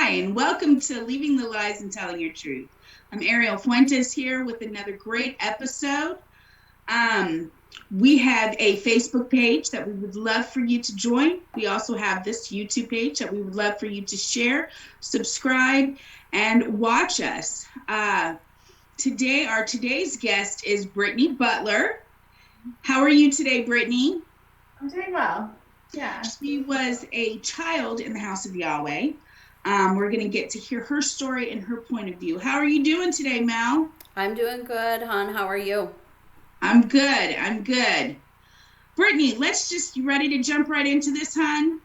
and welcome to Leaving the Lies and Telling Your Truth. I'm Ariel Fuentes here with another great episode. We have a Facebook page that we would love for you to join. We also have this YouTube page that we would love for you to share, subscribe, and watch us. Today's guest is Britney Butler. How are you today, Britney? I'm doing well. Yeah. She was a child in the house of Yahweh. We're going to get to hear her story and her point of view. How are you doing today, Mel? I'm doing good, hon. How are you? I'm good. Britney, you ready to jump right into this, hon?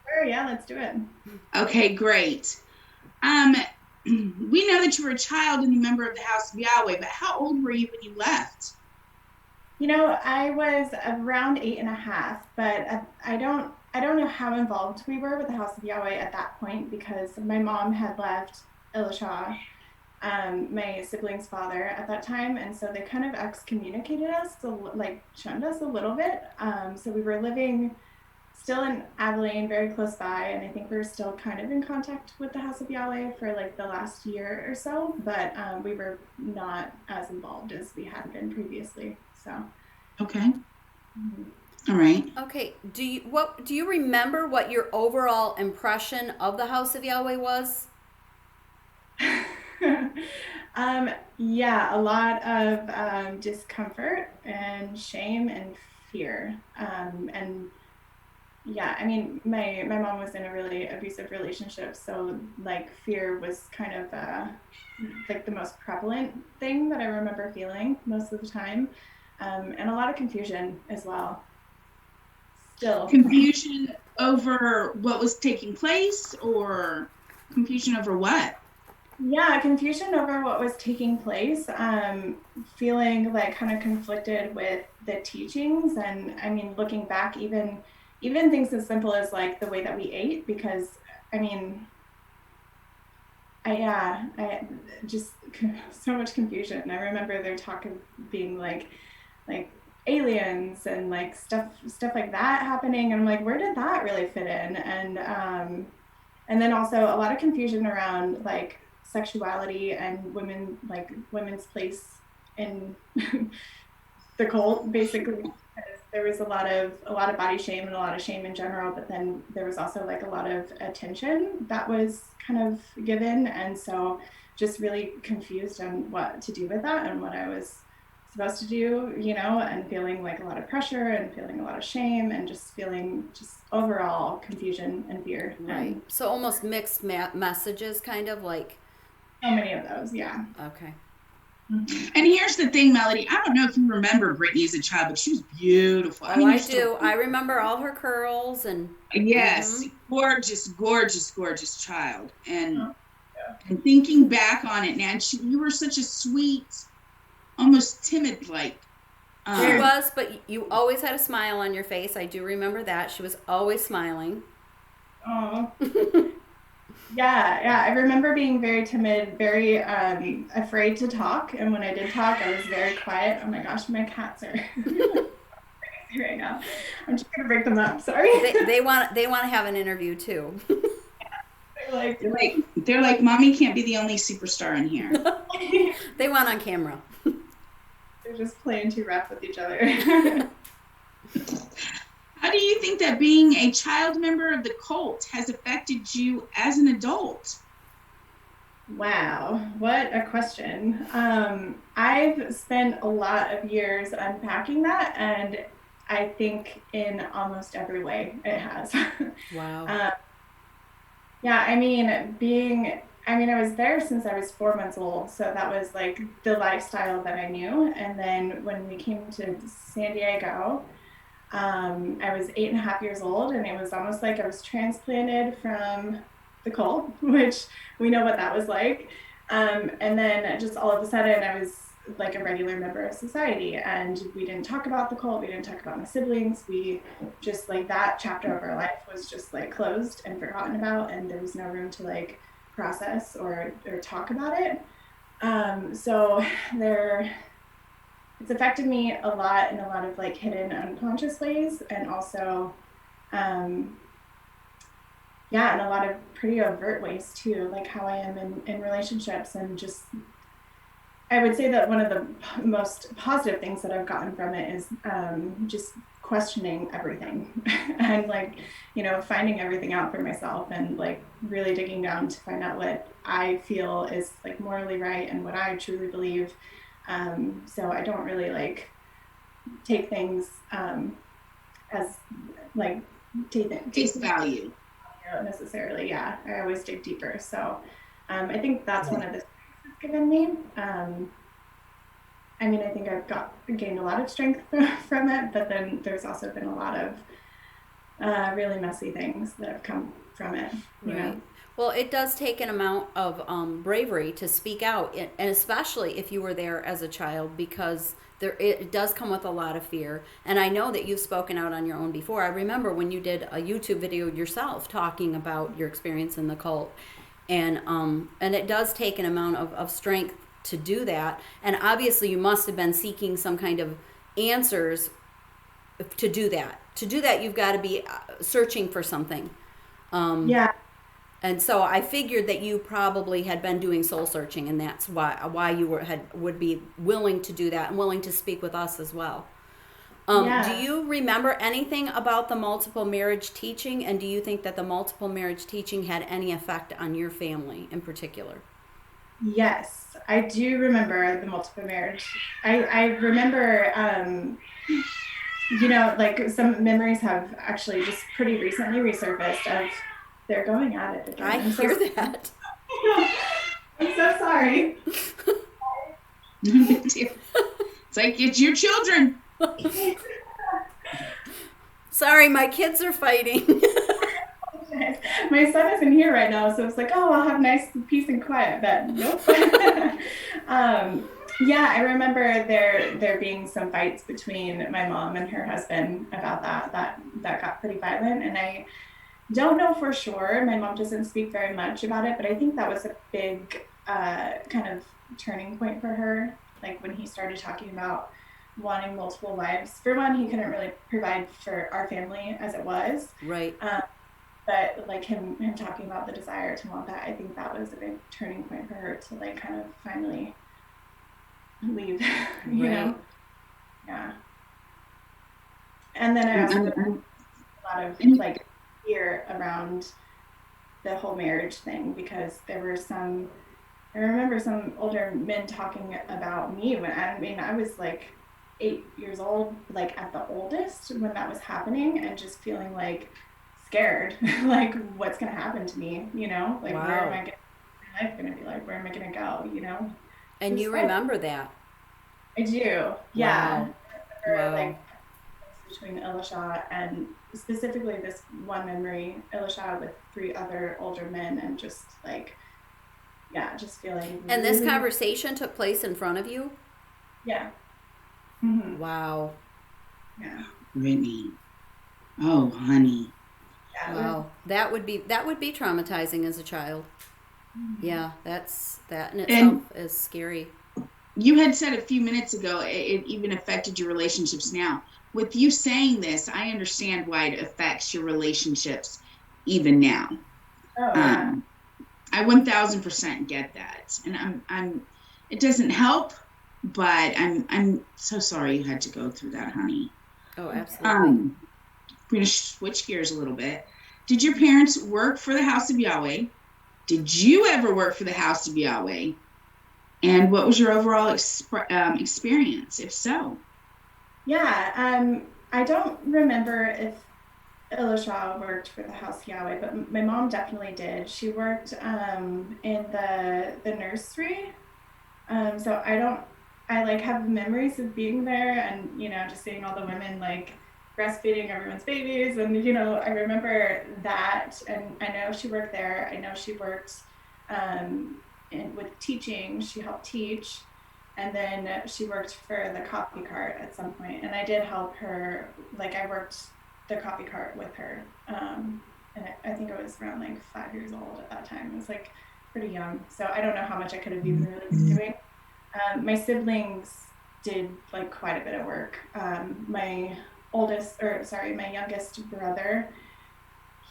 Sure, yeah, let's do it. Okay, great. We know that you were a child and a member of the house of Yahweh, but how old were you when you left? You know, I was around 8.5, but I don't know how involved we were with the House of Yahweh at that point because my mom had left Elisha, my sibling's father at that time, and so they kind of excommunicated us, shunned us a little bit. So we were living still in Abilene, very close by, and I think we were still kind of in contact with the House of Yahweh for like the last year or so, but we were not as involved as we had been previously. So. Okay. All right. Okay. Do you remember what your overall impression of the House of Yahweh was? Yeah, a lot of discomfort and shame and fear. And yeah, I mean, my mom was in a really abusive relationship, so like fear was kind of like the most prevalent thing that I remember feeling most of the time. And a lot of confusion as well. Still. Confusion over what was taking place, or confusion over what? Yeah, confusion over what was taking place, feeling like kind of conflicted with the teachings. And I mean, looking back, even things as simple as like the way that we ate, because I mean, I just so much confusion. I remember their talk of being like aliens and like stuff like that happening, and I'm like, where did that really fit in? And then also a lot of confusion around like sexuality and women's place in the cult, basically, because there was a lot of body shame and a lot of shame in general, but then there was also like a lot of attention that was kind of given, and so just really confused on what to do with that and what I was supposed to do, you know, and feeling like a lot of pressure and feeling a lot of shame and just feeling just overall confusion and fear. Right. And so almost mixed messages, kind of like. so many of those, yeah. Okay. Mm-hmm. And here's the thing, Melody. I don't know if you remember Britney as a child, but she was beautiful. Oh, I do. I remember all her curls and. Yes, gorgeous child. And thinking back on it now, you were such a sweet, almost timid like. She was, but you always had a smile on your face. I do remember that. She was always smiling. Oh. Yeah. I remember being very timid, very afraid to talk. And when I did talk, I was very quiet. Oh my gosh, my cats are crazy right now. I'm just gonna break them up. Sorry. They want to have an interview too. They're like, Mommy can't be the only superstar in here. They want on camera. They're just playing too rough with each other. How do you think that being a child member of the cult has affected you as an adult? Wow, what a question. I've spent a lot of years unpacking that, and I think in almost every way it has. Wow. Yeah, I was there since I was 4 months old, so that was like the lifestyle that I knew. And then when we came to San Diego, I was 8.5 years old, and it was almost like I was transplanted from the cult, which we know what that was like. And then just all of a sudden I was like a regular member of society, and we didn't talk about the cult. We didn't talk about my siblings. We just like that chapter of our life was just like closed and forgotten about, and there was no room to like process or talk about it. So it's affected me a lot in a lot of like hidden unconscious ways, and also yeah, in a lot of pretty overt ways too, like how I am in relationships. And just, I would say that one of the most positive things that I've gotten from it is just questioning everything and like, finding everything out for myself and like really digging down to find out what I feel is like morally right and what I truly believe. So I don't really like take things as like take Face things value. necessarily. Yeah, I always dig deeper. So I think that's one of the strengths it's given me. I mean, I think I've gained a lot of strength from it, but then there's also been a lot of really messy things that have come from it. Right. Well, it does take an amount of bravery to speak out, and especially if you were there as a child, because it does come with a lot of fear. And I know that you've spoken out on your own before. I remember when you did a YouTube video yourself talking about your experience in the cult, and it does take an amount of strength to do that. And obviously, you must have been seeking some kind of answers to do that. To do that, you've got to be searching for something. Yeah. And so I figured that you probably had been doing soul searching, and that's why you would be willing to do that and willing to speak with us as well. Do Yeah. you remember anything about the multiple marriage teaching, and do you think that the multiple marriage teaching had any effect on your family in particular? Yes, I do remember the multiple marriage. I remember, like some memories have actually just pretty recently resurfaced of they're going at it again. I hear that. I'm so sorry. It's like it's your children. Sorry, my kids are fighting. My son isn't here right now, so it's like, oh, I'll have nice peace and quiet. But nope. Yeah, I remember there being some fights between my mom and her husband about that got pretty violent, and I don't know for sure. My mom doesn't speak very much about it, but I think that was a big kind of turning point for her. Like when he started talking about wanting multiple wives. For one, he couldn't really provide for our family as it was. Right. But like him talking about the desire to want that, I think that was a big turning point for her to like kind of finally leave, you Right. know? Yeah. And then I also a lot of And like fear around the whole marriage thing because there were I remember some older men talking about me when I was like 8 years old, like at the oldest when that was happening, and just feeling like scared, like what's gonna happen to me, like where am Wow. I gonna my life gonna be like, where am I gonna go. And Just you remember that? I do, yeah. Wow. I remember Wow. like between Elisha and specifically this one memory, Elisha with three other older men, and just like, yeah, just feeling And this really, conversation took place in front of you? yeah, hmm Wow. yeah, Brittany. Oh, honey. yeah, it was, Wow. That would be traumatizing as a child. Yeah, that in itself And is scary. you had said a few minutes ago it even affected your relationships now. With you saying this, I understand why it affects your relationships even now. oh yeah, Um, I 1000% get that. And it doesn't help, but I'm so sorry you had to go through that, honey. Oh, absolutely. Um, we're going to switch gears a little bit. Did your parents work for the House of Yahweh? Did you ever work for the House of Yahweh? And what was your overall experience, if so? yeah. I don't remember if Elisha worked for the House Yahweh, but my mom definitely did. She worked in the nursery. So I like have memories of being there and, just seeing all the women like breastfeeding everyone's babies. And, I remember that. And I know she worked there. I know she worked with teaching. She helped teach. And then she worked for the coffee cart at some point. And I did help her, like, I worked the coffee cart with her. And I think I was around like 5 years old at that time. It was like pretty young. So I don't know how much I could have even really been doing. My siblings did like quite a bit of work. My youngest brother,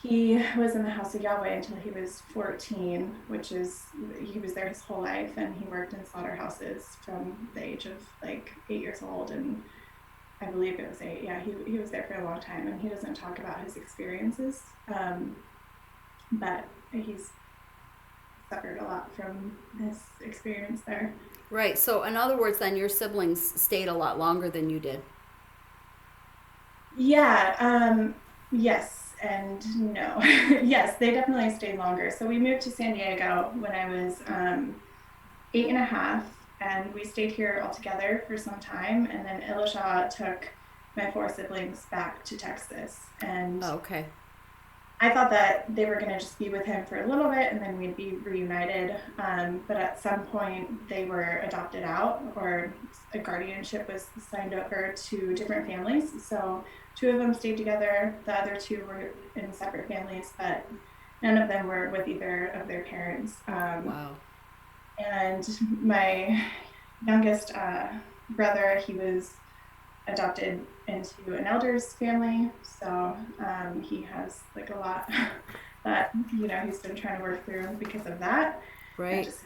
he was in the house of Yahweh until he was 14, which is, he was there his whole life, and he worked in slaughterhouses from the age of like 8 years old. And I believe it was 8. Yeah, he was there for a long time, and he doesn't talk about his experiences. But he's suffered a lot from his experience there. Right. So, in other words, then your siblings stayed a lot longer than you did. Yeah, yes and no. Yes, they definitely stayed longer. So we moved to San Diego when I was 8 and a half, and we stayed here all together for some time. And then Elisha took my 4 siblings back to Texas. And Oh, okay. I thought that they were going to just be with him for a little bit and then we'd be reunited. But at some point, they were adopted out, or a guardianship was signed over to different families. So 2 of them stayed together, the other 2 were in separate families, but none of them were with either of their parents. Wow. And my youngest brother, he was adopted into an elder's family, so he has like a lot that he's been trying to work through because of that. Right. Just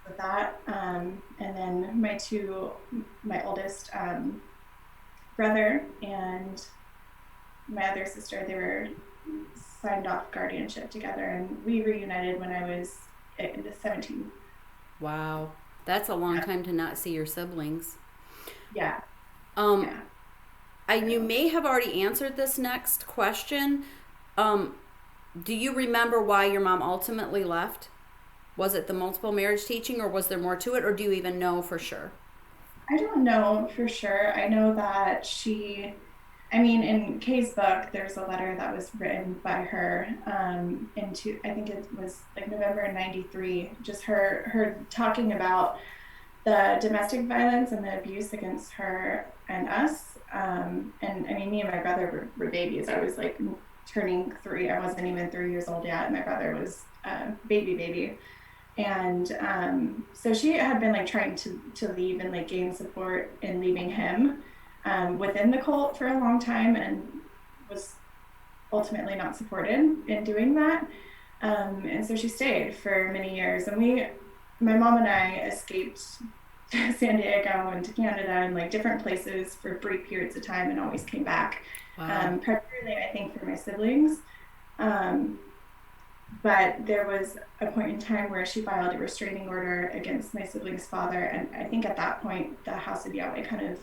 with that, and then my oldest brother and my other sister, they were signed off guardianship together, and we reunited when I was 17. Wow. That's a long Yeah. time to not see your siblings. Yeah. Um, Yeah. you may have already answered this next question. Do you remember why your mom ultimately left? Was it the multiple marriage teaching, or was there more to it, or do you even know for sure? I don't know for sure. I know that in Kay's book, there's a letter that was written by her I think it was like November '93, just her talking about the domestic violence and the abuse against her and us. And I mean, me and my brother were babies. I was like turning 3. I wasn't even 3 years old yet. And my brother was baby. And so she had been like trying to leave and like gain support in leaving him within the cult for a long time, and was ultimately not supported in doing that. And so she stayed for many years. And my mom and I escaped to San Diego and to Canada and like different places for brief periods of time, and always came back. Wow. Primarily, I think, for my siblings. Um, but there was a point in time where she filed a restraining order against my siblings' father, and I think at that point the House of Yahweh kind of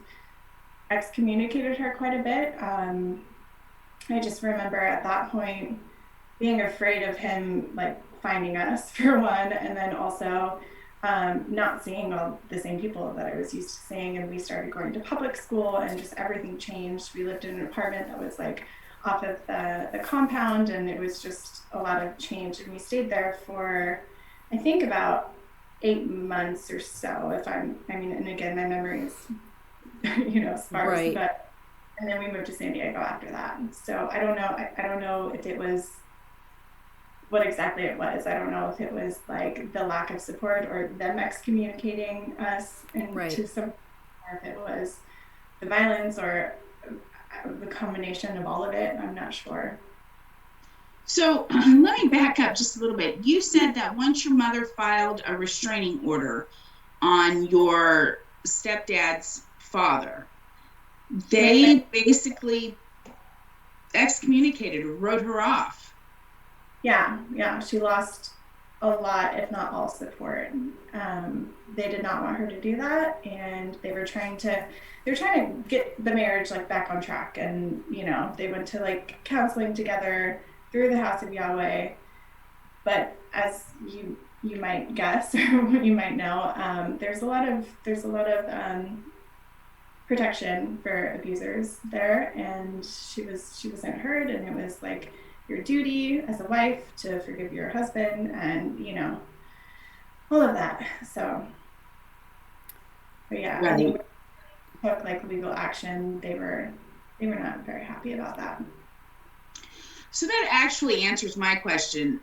excommunicated her quite a bit. I just remember at that point being afraid of him like finding us for one, and then also not seeing all the same people that I was used to seeing. And we started going to public school, and just everything changed. We lived in an apartment that was like off of the compound, and it was just a lot of change. And we stayed there for, I think, about 8 months or so. And again, my memory is, sparse, Right. but, and then we moved to San Diego after that. So I don't know. I don't know if it was what exactly it was. I don't know if it was like the lack of support or them excommunicating us Right. into some, or if it was the violence or the combination of all of it. I'm not sure. So let me back up just a little bit. You said that once your mother filed a restraining order on your stepdad's father, they basically excommunicated or wrote her off. Yeah, she lost a lot, if not all, support. They did not want her to do that, and they were trying to get the marriage like back on track. And they went to like counseling together through the House of Yahweh. But as you might guess, or you might know, there's a lot of protection for abusers there, and she wasn't heard. And it was like your duty as a wife to forgive your husband, and all of that. So, but yeah, Right. I think we took like legal action. They were not very happy about that. So that actually answers my question.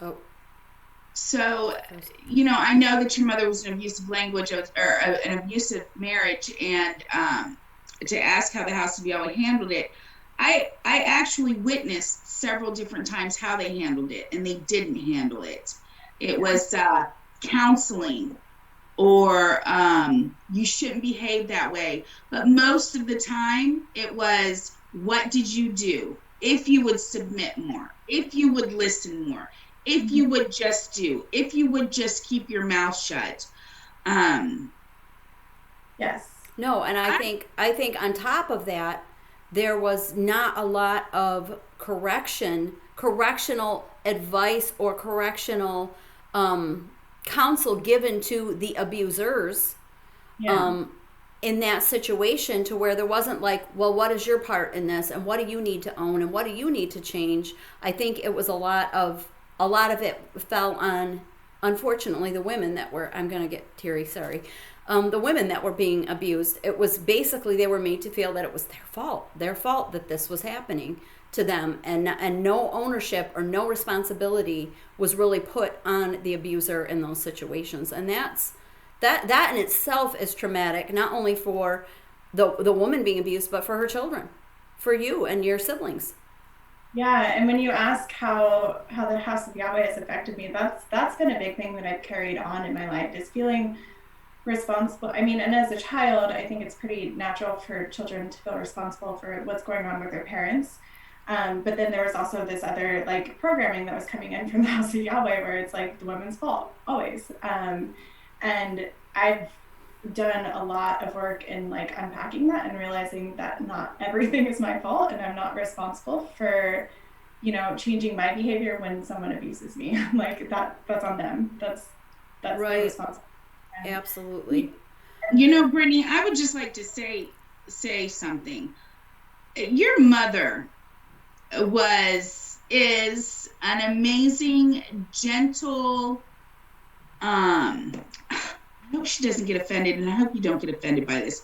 Oh, So, I know that your mother was an abusive language or an abusive marriage, and to ask how the House of Yahweh handled it, I actually witnessed several different times how they handled it, and they didn't handle it. It was counseling, or you shouldn't behave that way. But most of the time, it was, what did you do? If you would submit more, if you would listen more, if you would just do, if you would just keep your mouth shut. Um, Yes. No, and I I, think I think on top of that, there was not a lot of correctional advice or correctional um, counsel given to the abusers Yeah. um, in that situation, to where there wasn't like, well, what is your part in this, and what do you need to own, and what do you need to change. I think it was a lot of it fell on, unfortunately, the women that were, I'm going to get teary, sorry, the women that were being abused. It was basically, they were made to feel that it was their fault that this was happening to them, and no ownership or no responsibility was really put on the abuser in those situations. And that in itself is traumatic, not only for the woman being abused, but for her children, for you and your siblings. Yeah, and when you ask how the House of Yahweh has affected me, that's been a big thing that I've carried on in my life, is feeling responsible. I mean, and as a child, I think it's pretty natural for children to feel responsible for what's going on with their parents. But then there was also this other like programming that was coming in from the House of Yahweh, where it's like the woman's fault always. And I've done a lot of work in like unpacking that and realizing that not everything is my fault, and I'm not responsible for, changing my behavior when someone abuses me. Like that's on them. That's their Right. responsibility. And Absolutely. Brittany, I would just like to say something. Your mother is an amazing, gentle. I hope she doesn't get offended, and I hope you don't get offended by this.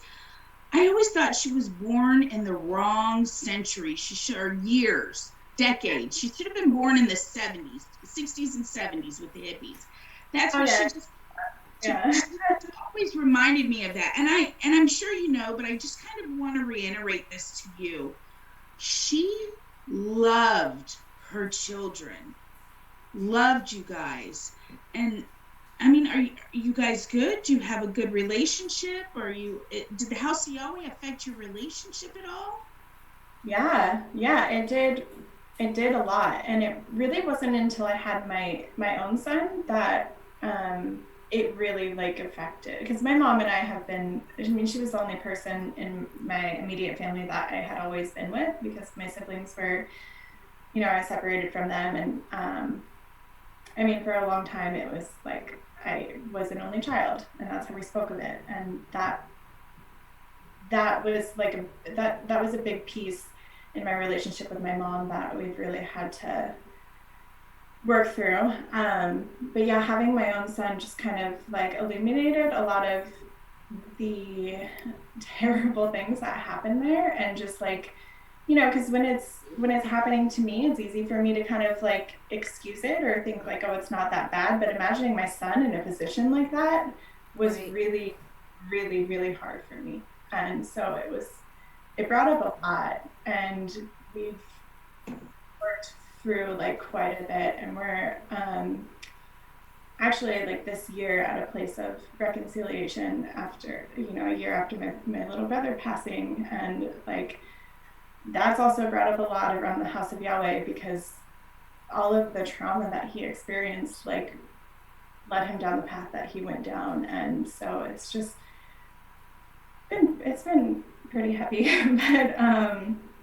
I always thought she was born in the wrong century. She should, or years, decades. She should have been born in the 70s, 60s, and 70s with the hippies. That's oh what yeah, yeah. she always reminded me of that. And I'm sure you know, but I just kind of want to reiterate this to you. She loved her children, loved you guys. And I mean, are you guys good? Do you have a good relationship? Did the House of Yahweh affect your relationship at all? Yeah, it did. It did a lot, and it really wasn't until I had my own son that it really like affected. Because my mom and I have been. I mean, she was the only person in my immediate family that I had always been with, because my siblings were, I separated from them, and I mean, for a long time it was like I was an only child, and that's how we spoke of it, and that was like that was a big piece in my relationship with my mom that we've really had to work through. But yeah, having my own son just kind of like illuminated a lot of the terrible things that happen there, and just like, because when it's happening to me, it's easy for me to kind of like excuse it or think like, oh, it's not that bad. But imagining my son in a position like that was Right. really, really, really hard for me. And so it brought up a lot, and we've worked through like quite a bit, and we're actually like this year at a place of reconciliation after, a year after my little brother passing. And like that's also brought up a lot around the House of Yahweh, because all of the trauma that he experienced like led him down the path that he went down. And so it's been pretty heavy. But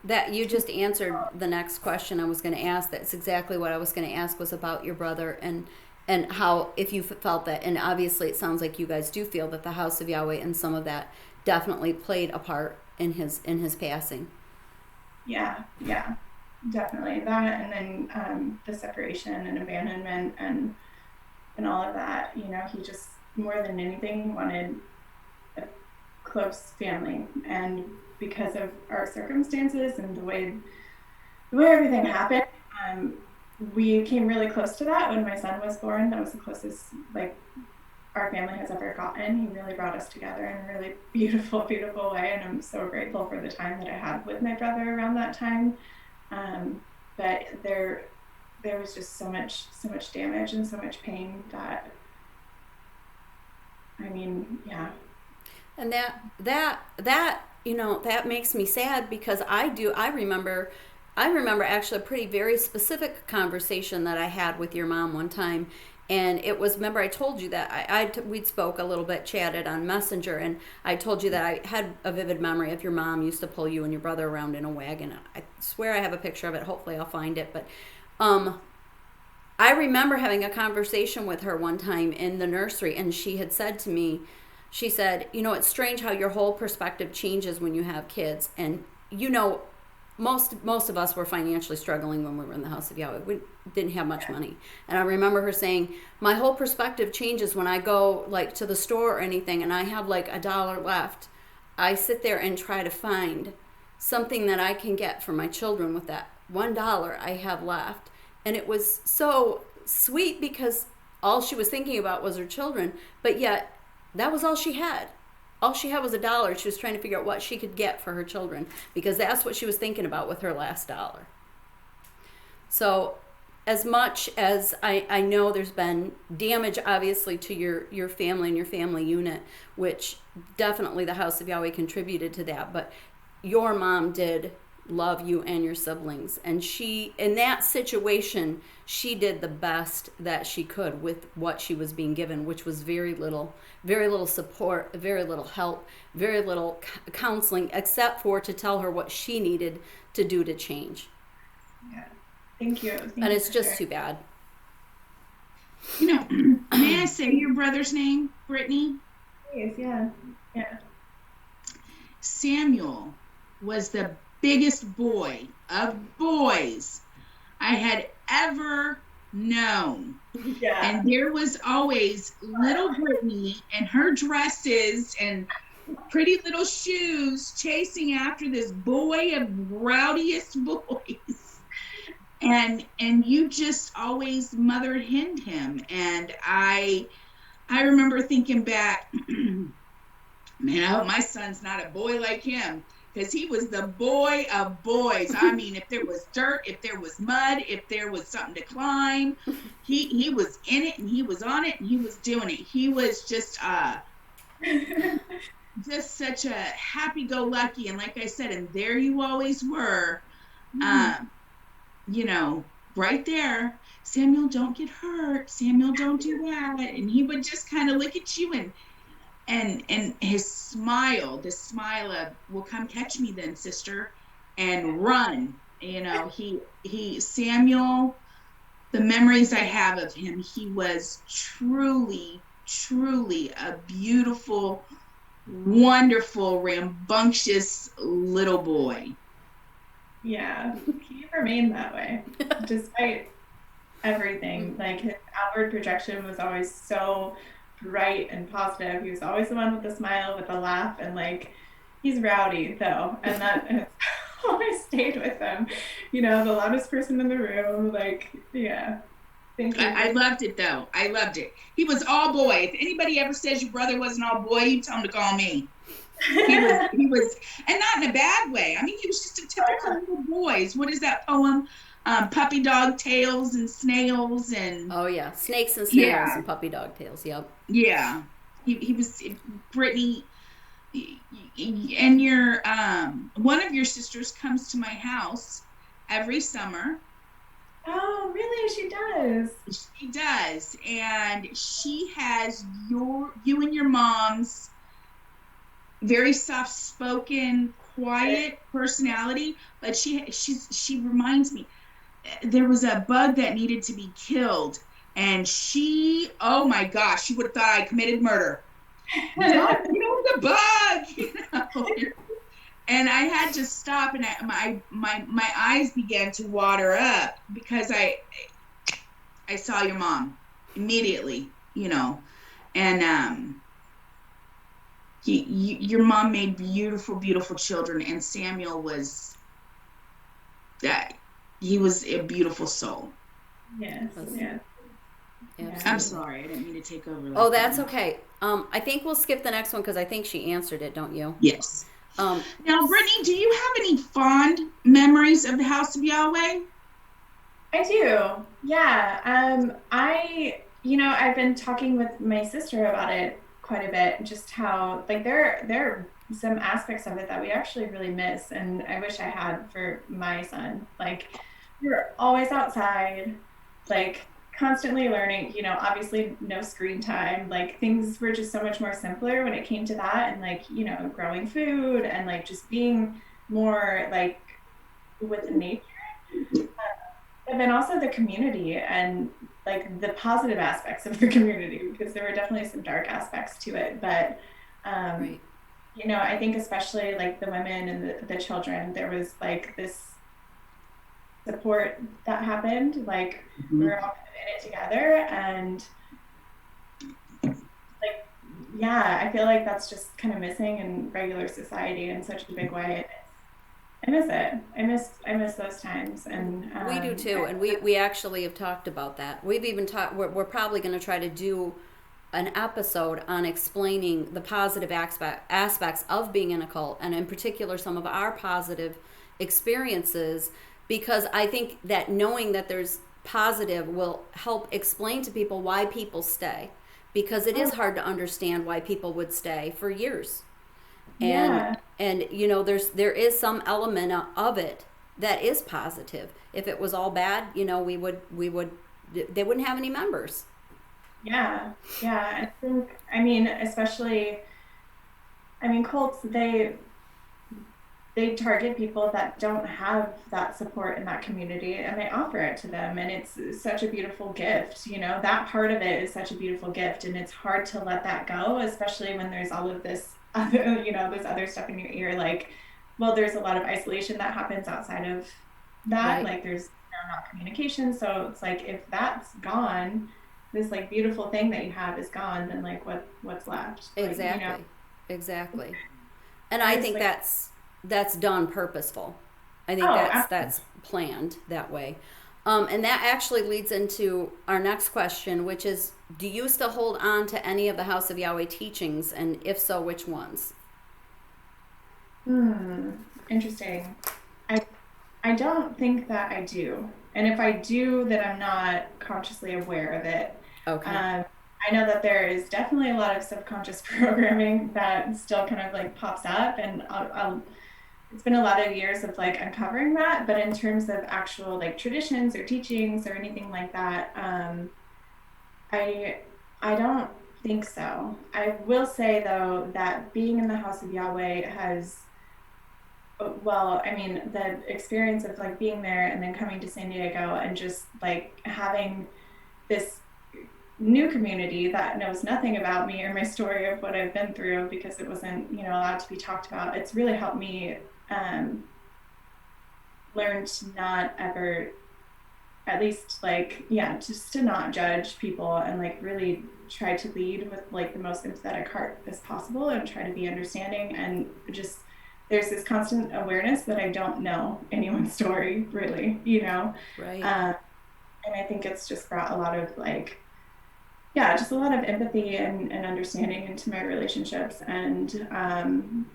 That you just answered the next question I was going to ask. That's exactly what I was going to ask, was about your brother, and how, if you felt that, and obviously it sounds like you guys do feel that the House of Yahweh and some of that definitely played a part in his passing. yeah, definitely that. And then the separation and abandonment and all of that. He just more than anything wanted a close family, and because of our circumstances and the way everything happened, um, we came really close to that when my son was born. That was the closest like our family has ever gotten. He really brought us together in a really beautiful, beautiful way. And I'm so grateful for the time that I had with my brother around that time. But there was just so much damage and so much pain that, I mean, yeah. And that that makes me sad because I remember actually a pretty very specific conversation that I had with your mom one time. And it was, remember I told you that we'd spoke a little bit, chatted on Messenger, and I told you that I had a vivid memory of your mom used to pull you and your brother around in a wagon. I swear I have a picture of it. Hopefully I'll find it. But I remember having a conversation with her one time in the nursery, and she had said to me, she said, it's strange how your whole perspective changes when you have kids. And most of us were financially struggling when we were in the house of Yahweh. We didn't have much money. And I remember her saying, my whole perspective changes when I go like to the store or anything and I have like $1 left. I sit there and try to find something that I can get for my children with that $1 I have left. And it was so sweet because all she was thinking about was her children, but yet that was all she had. All she had was $1. She was trying to figure out what she could get for her children because that's what she was thinking about with her last dollar. So as much as I know there's been damage, obviously, to your family and your family unit, which definitely the House of Yahweh contributed to that, but your mom did love you and your siblings. And she, in that situation, she did the best that she could with what she was being given, which was very little support, very little help, very little counseling, except for to tell her what she needed to do to change. Yeah. Thank you. And it's just too bad. May I say your brother's name, Brittany? Please, yeah. Yeah. Samuel was the biggest boy of boys I had ever known. Yeah. And there was always little Brittany and her dresses and pretty little shoes chasing after this boy of rowdiest boys. And you just always mothered him. And I remember thinking back, man, I hope my son's not a boy like him. Because he was the boy of boys. I mean, if there was dirt, if there was mud, if there was something to climb, he was in it and he was on it and he was doing it. He was just such a happy-go-lucky. And like I said, and there you always were, right there. Samuel, don't get hurt. Samuel, don't do that. And he would just kind of look at you and his smile, the smile of, well, come catch me then, sister, and run. Samuel, the memories I have of him, he was truly, truly a beautiful, wonderful, rambunctious little boy. Yeah, he remained that way, despite everything. Like, his outward projection was always so bright and positive. He was always the one with the smile, with the laugh, and like, he's rowdy though, and that has always stayed with him. The loudest person in the room. Like, yeah. Thank you. I loved it though. I loved it. He was all boy. If anybody ever says your brother wasn't all boy, you tell him to call me. He was, and not in a bad way. I mean, he was just a typical little boys. What is that poem? Puppy dog tails and snails and snakes and snails and puppy dog tails. Yep. Yeah, he was Brittany, and your one of your sisters comes to my house every summer. Oh, really? She does. She does, and she has you and your mom's very soft-spoken, quiet personality, but she reminds me. There was a bug that needed to be killed, and oh my gosh, she would have thought I committed murder. The bug, and I had to stop, and my eyes began to water up because I saw your mom immediately, and your mom made beautiful, beautiful children, and Samuel was that. He was a beautiful soul. Yes. Yeah. I'm Absolutely. sorry, I didn't mean to take over Oh, like that. that's okay. I think we'll skip the next one because I think she answered it, don't you? Yes. Um, Now, Brittany, do you have any fond memories of the House of Yahweh? I do. Yeah. I've been talking with my sister about it quite a bit, just how like there are some aspects of it that we actually really miss and I wish I had for my son. Like we were always outside, like constantly learning, obviously no screen time. Like things were just so much more simpler when it came to that and like, growing food and like just being more like with the nature and then also the community and like the positive aspects of the community because there were definitely some dark aspects to it. But um, right. I think especially like the women and the children, there was like this support that happened. Like we Mhm. were all kind of in it together and like yeah, I feel like that's just kind of missing in regular society in such a big way. I miss it. I miss those times and We do too, and we actually have talked about that. We've even talked. We're probably going to try to do an episode on explaining the positive aspects of being in a cult, and in particular some of our positive experiences, because I think that knowing that there's positive will help explain to people why people stay, because it is oh, hard to understand why people would stay for years. and yeah. and there is some element of it that is positive. If it was all bad, we would they wouldn't have any members. Yeah, yeah. I mean, especially, I mean, cults, they target people that don't have that support in that community and they offer it to them. And it's such a beautiful gift. That part of it is such a beautiful gift. And it's hard to let that go, especially when there's all of this other, this other stuff in your ear. Like, well, there's a lot of isolation that happens outside of that. Right. Like, there's not communication. So it's like, if that's gone, this like beautiful thing that you have is gone, then like what's left? Like, Exactly. Exactly. And I there's think like, that's done purposeful. I think oh, that's planned that way. And that actually leads into our next question, which is, do you still hold on to any of the House of Yahweh teachings, and if so, which ones? interesting. I I don't think that I do. And if I do, then I'm not consciously aware of it. Okay. Um, I know that there is definitely a lot of subconscious programming that still kind of like pops up, and it's been a lot of years of like uncovering that. But in terms of actual like traditions or teachings or anything like that, I I don't think so. I will say though that being in the House of Yahweh has well, I mean, the experience of like being there and then coming to San Diego and just like having this new community that knows nothing about me or my story of what I've been through because it wasn't, allowed to be talked about. It's really helped me um, learn to not ever, at least like, yeah, just to not judge people and like really try to lead with like the most empathetic heart as possible and try to be understanding and just there's this constant awareness that I don't know anyone's story really, Right. um, and I think it's just brought a lot of like yeah, just a lot of empathy and understanding into my relationships and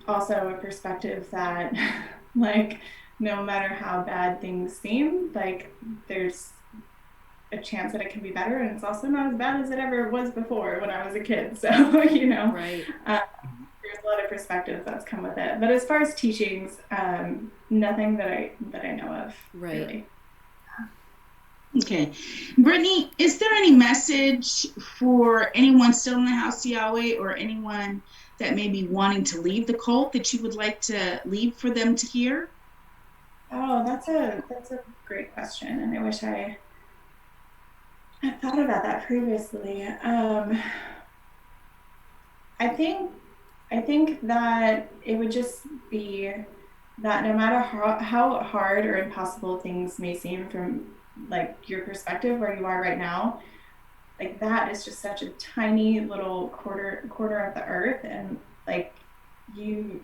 also a perspective that like no matter how bad things seem like there's a chance that it can be better and it's also not as bad as it ever was before when I was a kid. So Right. uh, there's a lot of perspective that's come with it, but as far as teachings, nothing that I know of Right. really. Okay. Brittany, is there any message for anyone still in the House of Yahweh or anyone that may be wanting to leave the cult that you would like to leave for them to hear? Oh, that's a great question and I wish I thought about that previously. I think I think that it would just be that no matter how hard or impossible things may seem from like your perspective where you are right now, like that is just such a tiny little quarter of the earth and like you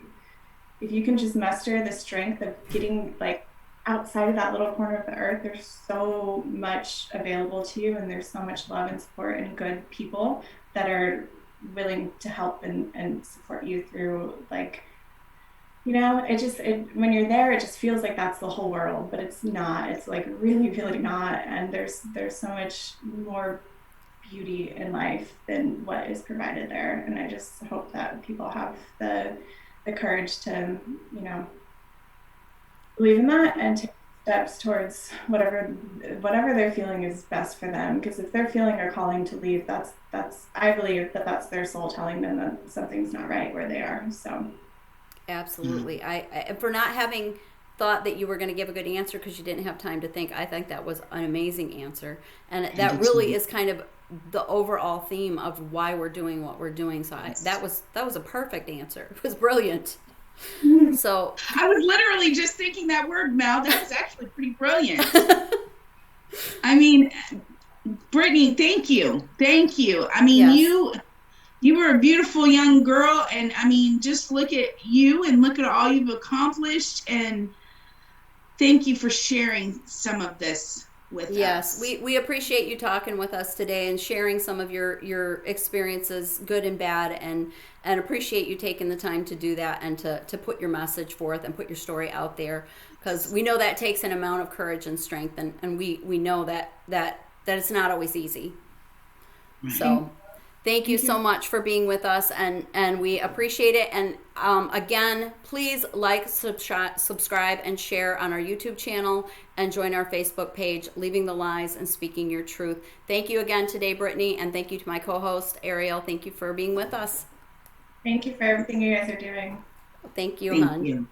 if you can just muster the strength of getting like outside of that little corner of the earth, there's so much available to you, and there's so much love and support and good people that are willing to help and support you through, like, when you're there, it just feels like that's the whole world, but it's not. It's like really, really not. And there's so much more beauty in life than what is provided there. And I just hope that people have the courage to, you know, believe in that and take steps towards whatever they're feeling is best for them. Because if they're feeling or calling to leave, that's I believe that that's their soul telling them that something's not right where they are. So Absolutely. I for not having thought that you were going to give a good answer because you didn't have time to think. I think that was an amazing answer, and that really is kind of the overall theme of why we're doing what we're doing. So that was a perfect answer. It was brilliant. So I was literally just thinking that word, Mel. That was actually pretty brilliant. I mean, Brittany, thank you. Thank you. I mean, yes. you were a beautiful young girl, and I mean, just look at you and look at all you've accomplished, and thank you for sharing some of this with Yes, us. we appreciate you talking with us today and sharing some of your experiences, good and bad, and appreciate you taking the time to do that and to put your message forth and put your story out there because we know that takes an amount of courage and strength, and we know that it's not always easy. Right. So thank you thank so you. much for being with us, and we appreciate it. And again, please like, subscribe, and share on our YouTube channel, and join our Facebook page, Leaving the Lies and Speaking Your Truth. Thank you again today, Brittany, and thank you to my co-host, Ariel. Thank you for being with us. Thank you for everything you guys are doing. Thank you, Thank hon. you.